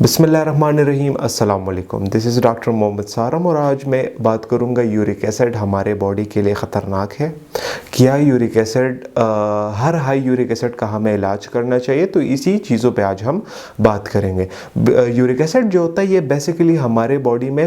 बिस्मिल्लाहिर्रहमानिर्रहीम, अस्सलाम वालेकुम। दिस इज़ डॉक्टर मोहम्मद सारम और आज मैं बात करूंगा यूरिक एसिड हमारे बॉडी के लिए ख़तरनाक है। क्या यूरिक एसिड हर हाई यूरिक एसिड का हमें इलाज करना चाहिए? तो इसी चीज़ों पे आज हम बात करेंगे। यूरिक एसिड जो होता है ये बेसिकली हमारे बॉडी में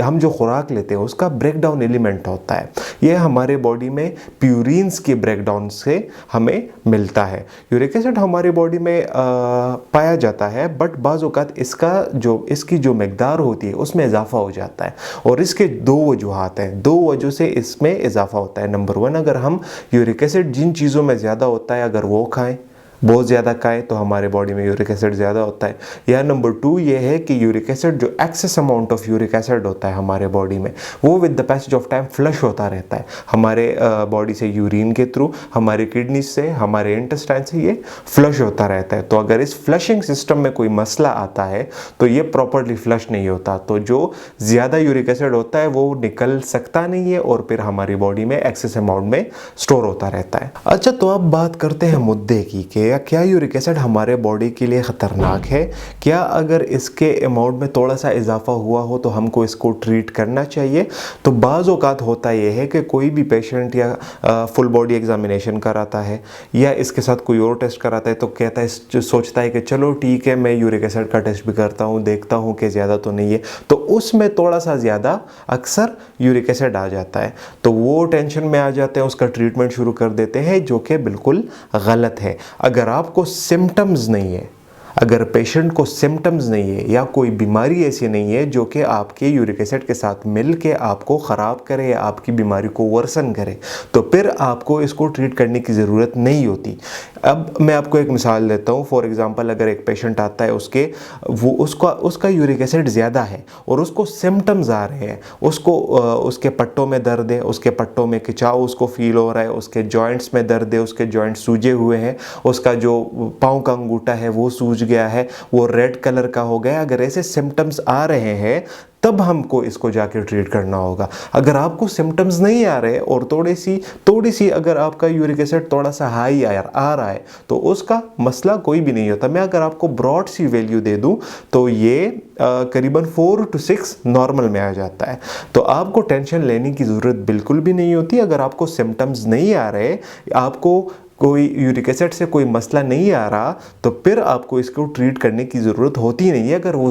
हम जो खुराक लेते हैं उसका ब्रेक डाउन एलिमेंट होता है। ये हमारे बॉडी में प्यूरिन्स के ब्रेक डाउन से हमें मिलता है। यूरिक एसिड हमारी बॉडी में पाया जाता है, बट बाज़ औक़ात इसकी जो मकदार होती है उसमें इजाफा हो जाता है और इसके दो वजूहात हैं। दो वजह से इसमें इजाफा होता है। नंबर वन, अगर हम यूरिक एसिड जिन चीज़ों में ज़्यादा होता है अगर वो खाएं, बहुत ज़्यादा खाएं तो हमारे बॉडी में यूरिक एसिड ज़्यादा होता है। या नंबर टू ये है कि यूरिक एसिड जो excess amount of uric acid होता है हमारे body में वो with the passage of time flush होता रहता है हमारे बॉडी से, यूरिन के थ्रू, हमारे किडनी से, हमारे इंटेस्टाइन से ये फ्लश होता रहता है। तो अगर इस फ्लशिंग सिस्टम में कोई मसला आता है तो ये प्रॉपरली फ्लश नहीं होता, तो जो ज़्यादा यूरिक एसिड होता है वो निकल सकता नहीं है और फिर हमारी बॉडी में एक्सेस अमाउंट में स्टोर होता रहता है। अच्छा, तो अब बात करते हैं मुद्दे की क्या यूरिक एसिड हमारे बॉडी के लिए ख़तरनाक है? क्या अगर इसके अमाउंट में थोड़ा सा इजाफा हुआ हो तो हमको इसको ट्रीट करना चाहिए? तो बाज़ औक़ात होता ये है कि कोई भी पेशेंट या फुल बॉडी एग्जामिनेशन कराता है या इसके साथ कोई और टेस्ट कराता है तो कहता है, सोचता है कि चलो ठीक है मैं यूरिक एसिड का टेस्ट भी करता हूँ, देखता हूँ कि ज़्यादा तो नहीं है, तो उसमें थोड़ा सा ज़्यादा अक्सर यूरिक एसिड आ जाता है तो वो टेंशन में आ जाते हैं, उसका ट्रीटमेंट शुरू कर देते हैं जो कि बिल्कुल गलत है। अगर आपको सिम्टम्स नहीं है, अगर पेशेंट को सिम्टम्स नहीं है या कोई बीमारी ऐसी नहीं है जो कि आपके यूरिक एसिड के साथ मिल के आपको ख़राब करे या आपकी बीमारी को वर्सन करे, तो फिर आपको इसको ट्रीट करने की ज़रूरत नहीं होती। अब मैं आपको एक मिसाल देता हूँ। फॉर एग्ज़ाम्पल, अगर एक पेशेंट आता है उसका यूरिक एसिड ज़्यादा है और उसको सिम्टम्स आ रहे हैं, उसके पट्टों में दर्द है, उसके पट्टों में खिंचाव उसको फील हो रहा है, उसके जॉइंट्स में दर्द है, उसके जॉइंट्स सूजे हुए हैं, उसका जो पाँव का अंगूठा है वो सूज गया है, वो रेड कलर का हो गया। अगर ऐसे सिम्टम्स आ रहे हैं तब हमको इसको जाके ट्रीट करना होगा। अगर आपको सिम्टम्स नहीं आ रहे और थोड़ी सी अगर आपका यूरिक एसिड थोड़ा सा हाई आ रहा है तो उसका मसला कोई भी नहीं होता। मैं अगर आपको ब्रॉड सी वैल्यू दे दूं तो ये करीबन 4 to 6 नॉर्मल में आ जाता है, तो आपको टेंशन लेने की ज़रूरत बिल्कुल भी नहीं होती। अगर आपको सिम्टम्स नहीं आ रहे, आपको कोई यूरिक एसिड से कोई मसला नहीं आ रहा, तो फिर आपको इसको ट्रीट करने की ज़रूरत होती नहीं है अगर वो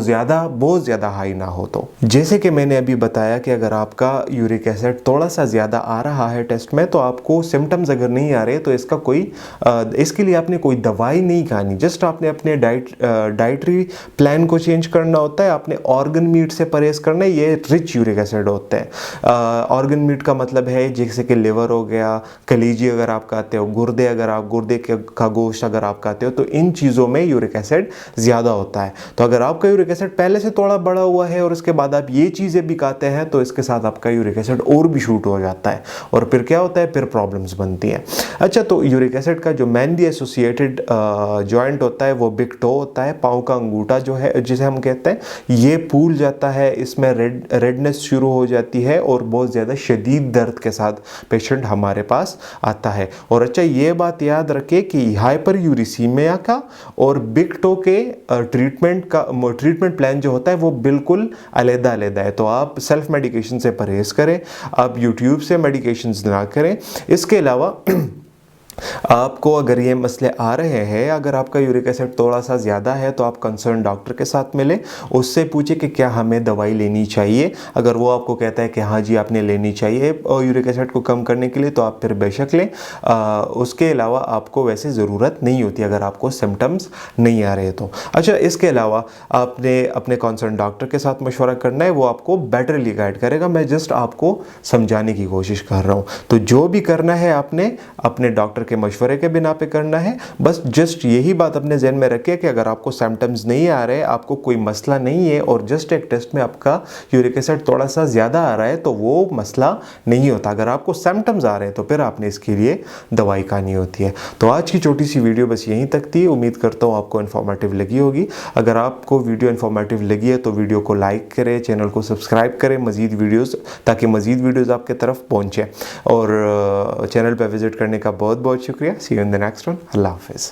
बहुत ज़्यादा हाई ना हो तो। जैसे कि मैंने अभी बताया कि अगर आपका यूरिक एसिड थोड़ा सा ज़्यादा आ रहा है टेस्ट में, तो आपको सिम्टम्स अगर नहीं आ रहे तो इसके लिए आपने कोई दवाई नहीं खानी, जस्ट आपने अपने डाइटरी प्लान को चेंज करना होता है। आपने ऑर्गन मीट से परहेज़ करना है, ये रिच यूरिक एसिड होते हैं। ऑर्गन मीट का मतलब है जैसे कि लिवर हो गया, कलीजी अगर आप खाते हो, गुर्दे का गोश्त अगर आप खाते हो, तो इन चीज़ों में यूरिक एसिड ज़्यादा होता है। तो अगर आपका यूरिक एसिड पहले से थोड़ा बढ़ा हुआ है और उसके बाद आप ये चीज़ें भी खाते हैं तो इसके साथ आपका यूरिक एसिड और भी शूट हो जाता है और फिर क्या होता है, फिर प्रॉब्लम्स बनती हैं। अच्छा, तो यूरिक एसिड का जो मेनली एसोसिएटेड जॉइंट होता है वो बिग टो होता है। पाँव का अंगूठा जो है जिसे हम कहते हैं, ये फूल जाता है, इसमें रेडनेस शुरू हो जाती है और बहुत ज़्यादा शदीद दर्द के साथ पेशेंट हमारे पास आता है। और अच्छा, ये बात याद रखें कि हाइपर यूरिसीमिया का और बिग टो के ट्रीटमेंट प्लान जो होता है वो बिल्कुल अलग-अलग है। तो आप सेल्फ मेडिकेशन से परहेज़ करें, आप यूट्यूब से मेडिकेशंस ना करें। इसके अलावा आपको अगर ये मसले आ रहे हैं, अगर आपका यूरिक एसिड थोड़ा सा ज़्यादा है तो आप कंसर्न डॉक्टर के साथ मिलें, उससे पूछे कि क्या हमें दवाई लेनी चाहिए। अगर वो आपको कहता है कि हाँ जी आपने लेनी चाहिए और यूरिक एसिड को कम करने के लिए, तो आप फिर बेशक लें। उसके अलावा आपको वैसे ज़रूरत नहीं होती अगर आपको सिम्टम्स नहीं आ रहे तो। अच्छा, इसके अलावा आपने अपने कंसर्न डॉक्टर के साथ मशवरा करना है, वो आपको बेटरली गाइड करेगा। मैं जस्ट आपको समझाने की कोशिश कर रहा हूँ। तो जो भी करना है आपने अपने डॉक्टर के मशवरे के बिना पे करना है। बस जस्ट यही बात अपने ज़हन में रखिए कि अगर आपको सिम्टम्स नहीं आ रहे, आपको कोई मसला नहीं है और जस्ट एक टेस्ट में आपका यूरिक एसिड थोड़ा सा ज़्यादा आ रहा है, तो वो मसला नहीं होता। अगर आपको सिम्टम्स आ रहे हैं तो फिर आपने इसके लिए दवाई खानी होती है। तो आज की छोटी सी वीडियो बस यहीं तक थी। उम्मीद करता हूँ आपको इन्फॉर्मेटिव लगी होगी। अगर आपको वीडियो इन्फॉर्मेटिव लगी है तो वीडियो को लाइक करें, चैनल को सब्सक्राइब करें ताकि मज़ीद वीडियोज़ आपके तरफ पहुँचें। और चैनल पर विज़िट करने का बहुत बहुत शुक्रिया। See you in the next one. अल्लाह हाफ़िज़।